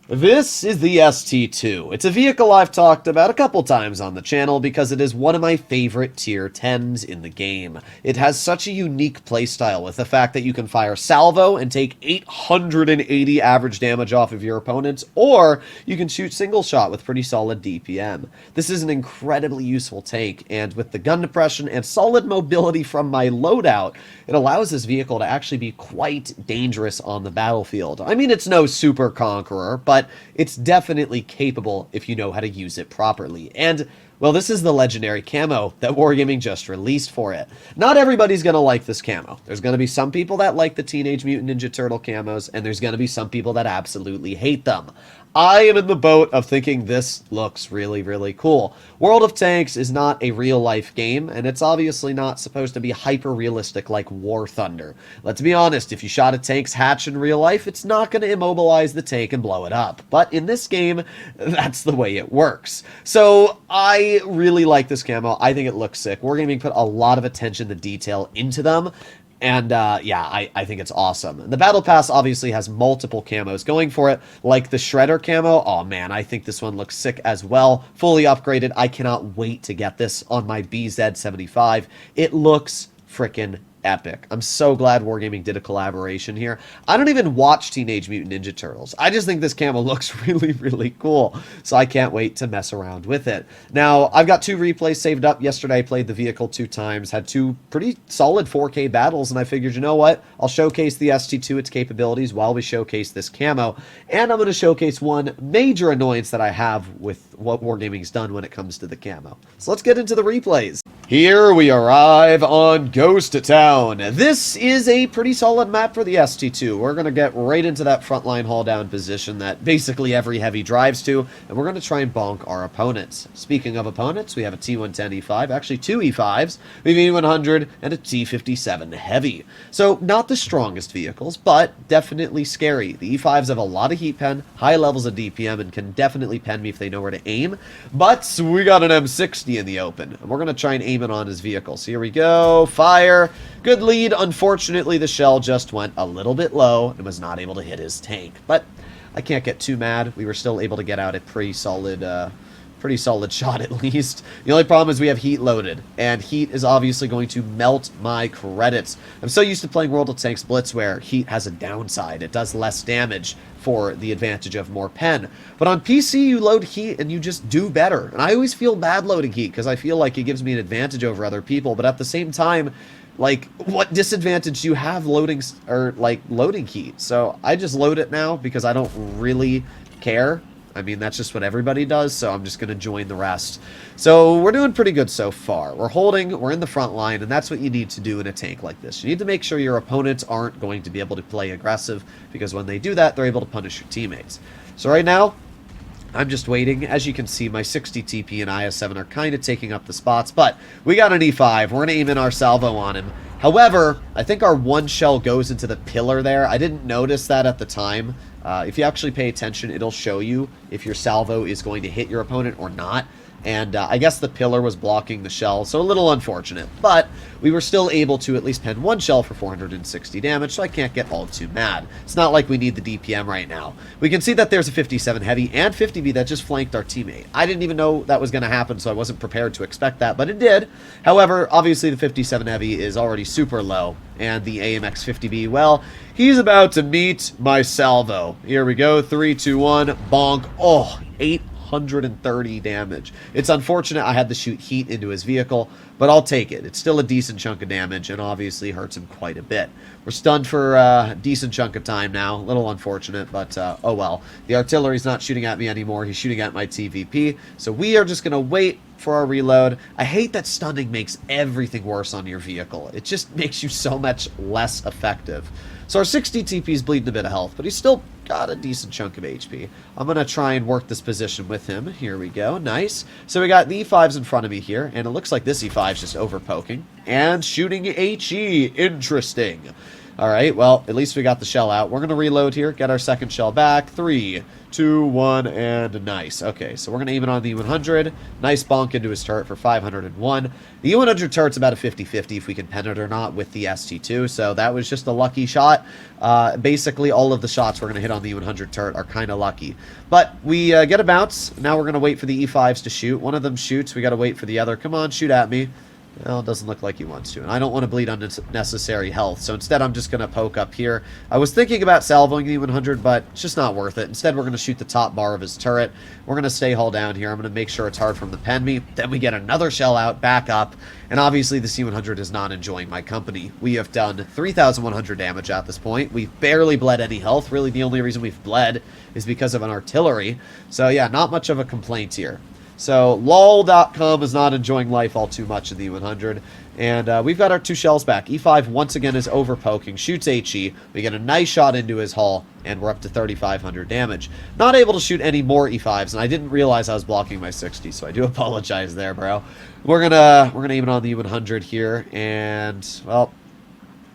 This is the ST2. It's a vehicle I've talked about a couple times on the channel because it is one of my favorite tier 10s in the game. It has such a unique playstyle with the fact that you can fire salvo and take 880 average damage off of your opponents, or you can shoot single shot with pretty solid DPM. This is an incredibly useful tank, and with the gun depression and solid mobility from my loadout, it allows this vehicle to actually be quite dangerous on the battlefield. I mean, it's no super conqueror, but it's definitely capable if you know how to use it properly. And, well, this is the legendary camo that Wargaming just released for it. Not everybody's going to like this camo. There's going to be some people that like the Teenage Mutant Ninja Turtle camos, and there's going to be some people that absolutely hate them. I am in the boat of thinking this looks really, really cool. World of Tanks is not a real-life game, and it's obviously not supposed to be hyper-realistic like War Thunder. Let's be honest, if you shot a tank's hatch in real life, it's not going to immobilize the tank and blow it up. But in this game, that's the way it works. So I really like this camo. I think it looks sick. Wargaming put a lot of attention to detail into them. And, yeah, I think it's awesome. And the Battle Pass obviously has multiple camos going for it, like the Shredder camo. Oh, man, I think this one looks sick as well. Fully upgraded. I cannot wait to get this on my BZ75. It looks freaking epic. I'm so glad Wargaming did a collaboration here. I don't even watch Teenage Mutant Ninja Turtles. I just think this camo looks really, really cool. So I can't wait to mess around with it. Now, I've got 2 replays saved up. Yesterday I played the vehicle 2 times, had 2 pretty solid 4K battles, and I figured, you know what? I'll showcase the ST2, its capabilities, while we showcase this camo. And I'm going to showcase one major annoyance that I have with what Wargaming's done when it comes to the camo. So let's get into the replays. Here we arrive on Ghost Town. This is a pretty solid map for the ST2. We're going to get right into that frontline haul-down position that basically every heavy drives to, and we're going to try and bonk our opponents. Speaking of opponents, we have a T110 E5, actually 2 E5s, we have an E100, and a T57 Heavy. So, not the strongest vehicles, but definitely scary. The E5s have a lot of heat pen, high levels of DPM, and can definitely pen me if they know where to aim, but we got an M60 in the open, and we're going to try and aim it on his vehicle. So here we go, fire, good lead. Unfortunately, the shell just went a little bit low and was not able to hit his tank, but I can't get too mad. We were still able to get out a pretty solid shot at least. The only problem is we have heat loaded, and heat is obviously going to melt my credits. I'm so used to playing World of Tanks Blitz where heat has a downside. It does less damage for the advantage of more pen. But on PC, you load heat and you just do better. And I always feel bad loading heat because I feel like it gives me an advantage over other people, but at the same time, like, what disadvantage do you have loading heat? So I just load it now because I don't really care. I mean, that's just what everybody does, so I'm just going to join the rest. So we're doing pretty good so far. We're holding, we're in the front line, and that's what you need to do in a tank like this. You need to make sure your opponents aren't going to be able to play aggressive, because when they do that, they're able to punish your teammates. So right now, I'm just waiting. As you can see, my 60 TP and IS-7 are kind of taking up the spots, but we got an E5. We're going to aim in our salvo on him. However, I think our one shell goes into the pillar there. I didn't notice that at the time. If you actually pay attention, it'll show you if your salvo is going to hit your opponent or not. And I guess the pillar was blocking the shell, so a little unfortunate. But we were still able to at least pen one shell for 460 damage, so I can't get all too mad. It's not like we need the DPM right now. We can see that there's a 57 Heavy and 50B that just flanked our teammate. I didn't even know that was going to happen, so I wasn't prepared to expect that, but it did. However, obviously the 57 Heavy is already super low, and the AMX 50B, well, he's about to meet my salvo. Here we go, 3, 2, 1, bonk. Oh, 830 damage. It's unfortunate I had to shoot heat into his vehicle, but I'll take it. It's still a decent chunk of damage and obviously hurts him quite a bit. We're stunned for a decent chunk of time now. A little unfortunate, but oh well. The artillery's not shooting at me anymore. He's shooting at my TVP, so we are just going to wait for our reload. I hate that stunning makes everything worse on your vehicle. It just makes you so much less effective. So our 60 TP is bleeding a bit of health, but he's still got a decent chunk of HP. I'm going to try and work this position with him. Here we go. Nice. So we got the E5s in front of me here, and it looks like this E5 is just over poking and shooting HE. Interesting. All right, well, at least we got the shell out. We're going to reload here, get our second shell back. 3, 2, 1, and nice. Okay, so we're going to aim it on the E100. Nice bonk into his turret for 501. The E100 turret's about a 50-50 if we can pen it or not with the ST2, so that was just a lucky shot. Basically, all of the shots we're going to hit on the E100 turret are kind of lucky. But we get a bounce. Now we're going to wait for the E5s to shoot. One of them shoots. We got to wait for the other. Come on, shoot at me. Well, it doesn't look like he wants to, and I don't want to bleed unnecessary health, so instead I'm just going to poke up here. I was thinking about salvoing the 100, but it's just not worth it. Instead, we're going to shoot the top bar of his turret. We're going to stay hull down here. I'm going to make sure it's hard for him to pen me. Then we get another shell out, back up, and obviously the C-100 is not enjoying my company. We have done 3,100 damage at this point. We've barely bled any health. Really, the only reason we've bled is because of an artillery. So yeah, not much of a complaint here. So, lol.com is not enjoying life all too much in the E100. And we've got our 2 shells back. E5 once again is over poking, shoots HE. We get a nice shot into his hull, and we're up to 3,500 damage. Not able to shoot any more E5s, and I didn't realize I was blocking my 60, so I do apologize there, bro. We're gonna aim it on the E100 here, and, well,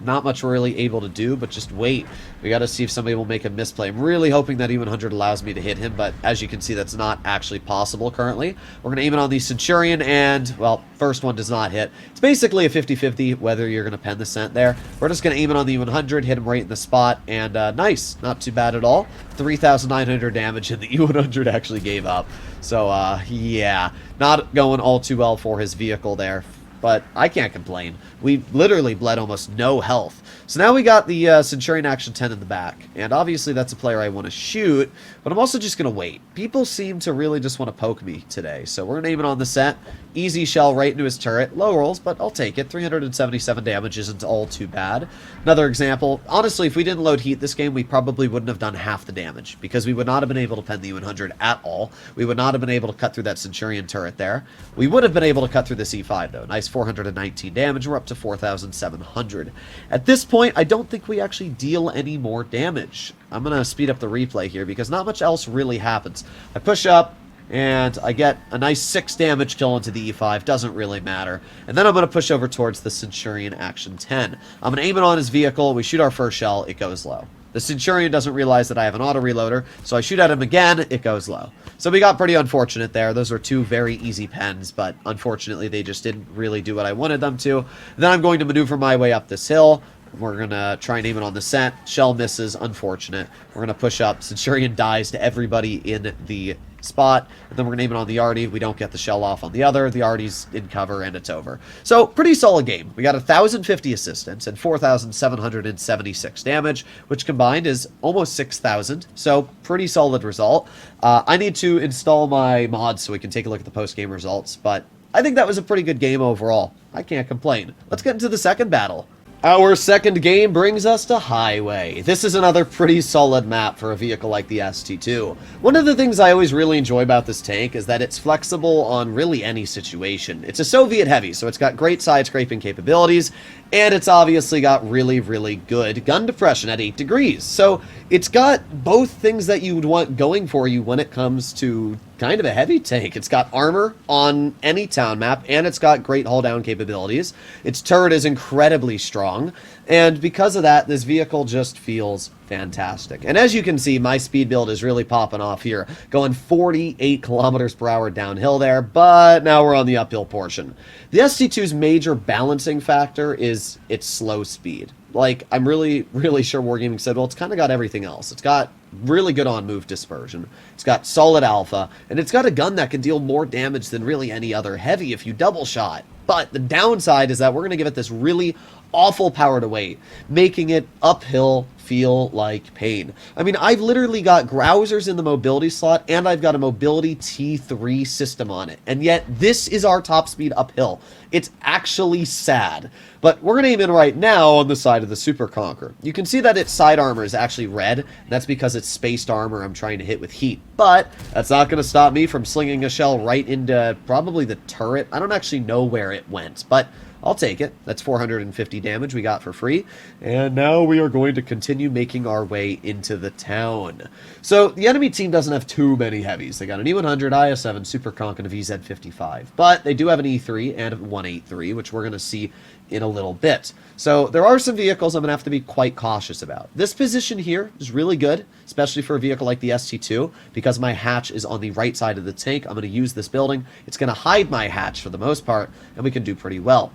not much we're really able to do, but just wait. We got to see if somebody will make a misplay. I'm really hoping that E100 allows me to hit him, but as you can see, that's not actually possible currently. We're going to aim it on the Centurion, and, well, first one does not hit. It's basically a 50-50 whether you're going to pen the cent there. We're just going to aim it on the E100, hit him right in the spot, and nice. Not too bad at all. 3,900 damage, and the E100 actually gave up. So, yeah, not going all too well for his vehicle there. But I can't complain. We literally bled almost no health. So now we got the Centurion Action 10 in the back. And obviously that's a player I want to shoot, but I'm also just going to wait. People seem to really just want to poke me today. So we're going to aim it on the set. Easy shell right into his turret. Low rolls, but I'll take it. 377 damage isn't all too bad. Another example. Honestly, if we didn't load heat this game, we probably wouldn't have done half the damage, because we would not have been able to pen the U100 at all. We would not have been able to cut through that Centurion turret there. We would have been able to cut through the C5, though. Nice 419 damage. We're up to 4,700. At this point, I don't think we actually deal any more damage. I'm going to speed up the replay here because not much else really happens. I push up, and I get a nice 6 damage kill into the E5. Doesn't really matter. And then I'm going to push over towards the Centurion Action 10. I'm going to aim it on his vehicle. We shoot our first shell. It goes low. The Centurion doesn't realize that I have an auto reloader, so I shoot at him again. It goes low. So we got pretty unfortunate there. Those were 2 very easy pens, but unfortunately they just didn't really do what I wanted them to. Then I'm going to maneuver my way up this hill. We're going to try and aim it on the scent. Shell misses. Unfortunate. We're going to push up. Centurion dies to everybody in the spot. And then we're going to aim it on the Arty. We don't get the shell off on the other. The Arty's in cover, and it's over. So, pretty solid game. We got 1,050 assistance and 4,776 damage, which combined is almost 6,000. So, pretty solid result. I need to install my mods so we can take a look at the post-game results, but I think that was a pretty good game overall. I can't complain. Let's get into the second battle. Our second game brings us to Highway. This is another pretty solid map for a vehicle like the ST2. One of the things I always really enjoy about this tank is that it's flexible on really any situation. It's a Soviet heavy, so it's got great side scraping capabilities, and it's obviously got really, really good gun depression at 8 degrees. So it's got both things that you would want going for you when it comes to kind of a heavy tank. It's got armor on any town map, and it's got great hull down capabilities. Its turret is incredibly strong, and because of that, this vehicle just feels fantastic. And as you can see, my speed build is really popping off here, going 48 kilometers per hour downhill there, but now we're on the uphill portion. The ST2's major balancing factor is its slow speed. Like, I'm really, really sure Wargaming said, well, it's kind of got everything else. It's got really good on-move dispersion. It's got solid alpha, and it's got a gun that can deal more damage than really any other heavy if you double shot. But the downside is that we're going to give it this really awful power to weight, making it uphill feel like pain. I mean, I've literally got Grousers in the mobility slot, and I've got a mobility T3 system on it, and yet this is our top speed uphill. It's actually sad. But we're going to aim in right now on the side of the Super Conqueror. You can see that its side armor is actually red, and that's because it's spaced armor I'm trying to hit with heat. But that's not going to stop me from slinging a shell right into probably the turret. I don't actually know where it went, but I'll take it. That's 450 damage we got for free. And now we are going to continue making our way into the town. So the enemy team doesn't have too many heavies. They got an E100, IS-7, Super Conk, and a VZ-55. But they do have an E3 and a 183, which we're going to see in a little bit. So there are some vehicles I'm going to have to be quite cautious about. This position here is really good, especially for a vehicle like the ST2, because my hatch is on the right side of the tank. I'm going to use this building. It's going to hide my hatch for the most part, and we can do pretty well.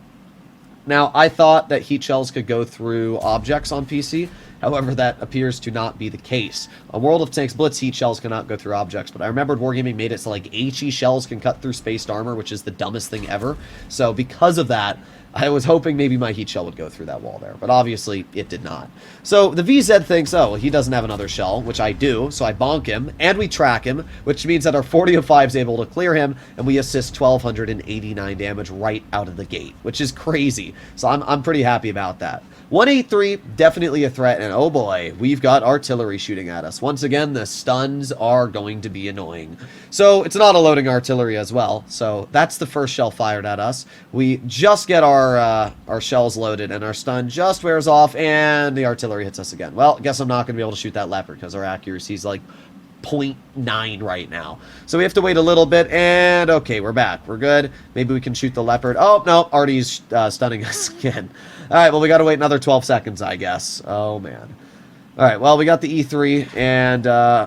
Now, I thought that heat shells could go through objects on PC. However, that appears to not be the case. On World of Tanks Blitz, heat shells cannot go through objects, but I remembered Wargaming made it so like HE shells can cut through spaced armor, which is the dumbest thing ever. So because of that, I was hoping maybe my heat shell would go through that wall there, but obviously it did not. So the VZ thinks, oh, well, he doesn't have another shell, which I do, so I bonk him, and we track him, which means that our 4005 is able to clear him, and we assist 1,289 damage right out of the gate, which is crazy. So I'm pretty happy about that. 183, definitely a threat, and oh boy, we've got artillery shooting at us. Once again, the stuns are going to be annoying. So it's an auto-loading artillery as well, so that's the first shell fired at us. We just get our shells loaded, and our stun just wears off, and the artillery hits us again. Well, I guess I'm not going to be able to shoot that leopard, because our accuracy is like 0.9 right now. So we have to wait a little bit, and okay, we're back. We're good. Maybe we can shoot the leopard. Oh, no, Artie's stunning us again. All right, well, we got to wait another 12 seconds, I guess. Oh, man. All right, well, we got the E3, and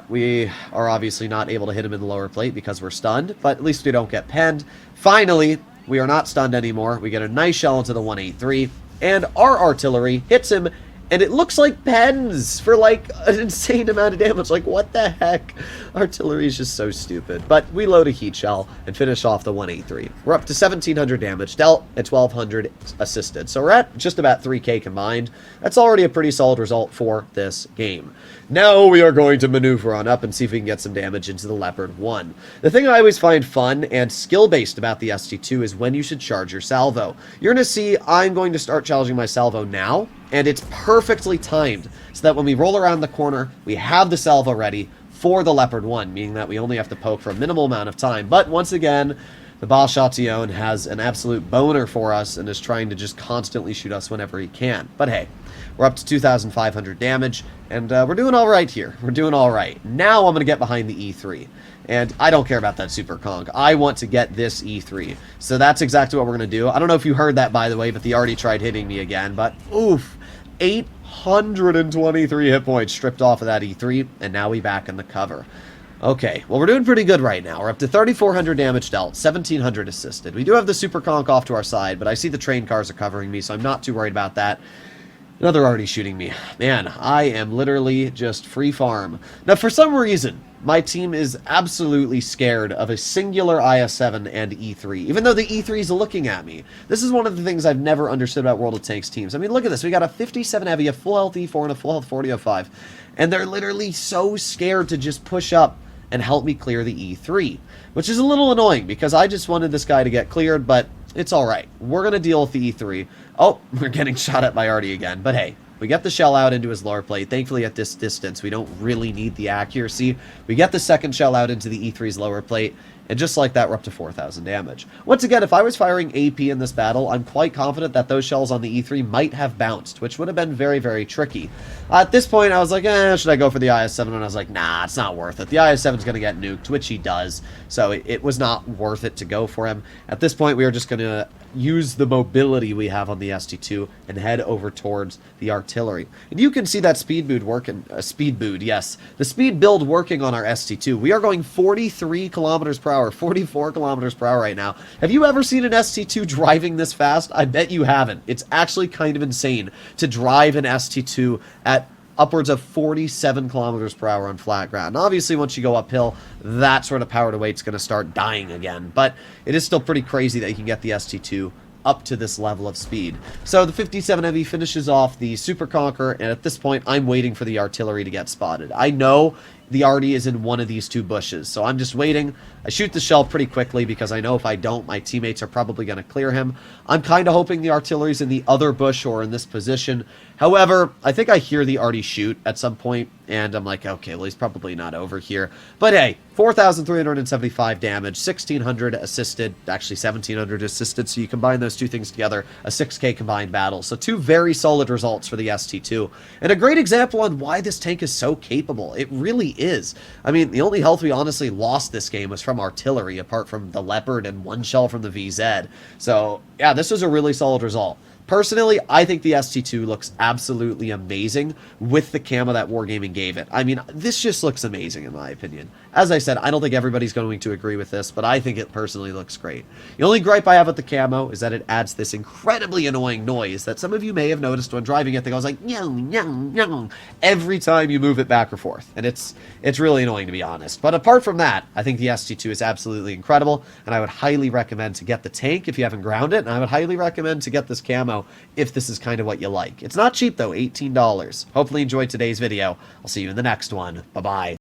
we are obviously not able to hit him in the lower plate because we're stunned, but at least we don't get penned. Finally, we are not stunned anymore. We get a nice shell into the 183, and our artillery hits him, and it looks like pens for, like, an insane amount of damage. Like, what the heck? Artillery is just so stupid. But we load a heat shell and finish off the 183. We're up to 1,700 damage dealt and 1,200 assisted. So we're at just about 3k combined. That's already a pretty solid result for this game. Now we are going to maneuver on up and see if we can get some damage into the Leopard 1. The thing I always find fun and skill-based about the ST2 is when you should charge your salvo. You're going to see I'm going to start charging my salvo now, and it's perfectly timed so that when we roll around the corner, we have the salvo ready for the Leopard 1, meaning that we only have to poke for a minimal amount of time. But once again, the Bashation has an absolute boner for us and is trying to just constantly shoot us whenever he can. But hey, we're up to 2,500 damage, and we're doing all right here. We're doing all right. Now I'm going to get behind the E3. And I don't care about that Super Conk. I want to get this E3. So that's exactly what we're going to do. I don't know if you heard that, by the way, but the already tried hitting me again. But, oof, 823 hit points stripped off of that E3, and now we back in the cover. Okay, well, we're doing pretty good right now. We're up to 3,400 damage dealt, 1,700 assisted. We do have the Super Conk off to our side, but I see the train cars are covering me, so I'm not too worried about that. Now they're already shooting me. Man, I am literally just free farm. Now, for some reason, my team is absolutely scared of a singular IS-7 and E3, even though the E3 is looking at me. This is one of the things I've never understood about World of Tanks teams. I mean, look at this. We got a 57 heavy, a full health E4, and a full health 4005. And they're literally so scared to just push up and help me clear the E3, which is a little annoying because I just wanted this guy to get cleared, but it's all right. We're going to deal with the E3. Oh, we're getting shot at by Artie again, but hey. We get the shell out into his lower plate. Thankfully, at this distance, we don't really need the accuracy. We get the second shell out into the E3's lower plate, and just like that, we're up to 4,000 damage. Once again, if I was firing AP in this battle, I'm quite confident that those shells on the E3 might have bounced, which would have been very, very tricky. At this point, I was like, should I go for the IS-7? And I was like, nah, it's not worth it. The IS-7's going to get nuked, which he does, so it was not worth it to go for him. At this point, we were just going to use the mobility we have on the ST2 and head over towards the artillery. And you can see that speed build working, the speed build working on our ST2. We are going 43 kilometers per hour, 44 kilometers per hour right now. Have you ever seen an ST2 driving this fast? I bet you haven't. It's actually kind of insane to drive an ST2 at upwards of 47 kilometers per hour on flat ground. And obviously, once you go uphill, that sort of power to weight's going to start dying again. But it is still pretty crazy that you can get the ST2 up to this level of speed. So the 57 Heavy finishes off the Super Conqueror, and at this point, I'm waiting for the artillery to get spotted. I know the Artie is in one of these two bushes, so I'm just waiting. I shoot the shell pretty quickly because I know if I don't, my teammates are probably going to clear him. I'm kind of hoping the artillery's in the other bush or in this position. However, I think I hear the Artie shoot at some point, and I'm like, okay, well, he's probably not over here. But hey, 4,375 damage, 1,600 assisted, actually 1,700 assisted, so you combine those two things together, a 6k combined battle. So two very solid results for the ST2, and a great example on why this tank is so capable. It really is. I mean, the only health we honestly lost this game was from artillery, apart from the Leopard and one shell from the VZ. So, yeah, this was a really solid result. Personally, I think the ST2 looks absolutely amazing with the camo that Wargaming gave it. I mean, this just looks amazing in my opinion. As I said, I don't think everybody's going to agree with this, but I think it personally looks great. The only gripe I have with the camo is that it adds this incredibly annoying noise that some of you may have noticed when driving it. That goes like, nyong, nyong, nyong, every time you move it back or forth. And it's really annoying, to be honest. But apart from that, I think the ST2 is absolutely incredible, and I would highly recommend to get the tank if you haven't ground it, and I would highly recommend to get this camo if this is kind of what you like. It's not cheap though, $18. Hopefully you enjoyed today's video. I'll see you in the next one. Bye-bye.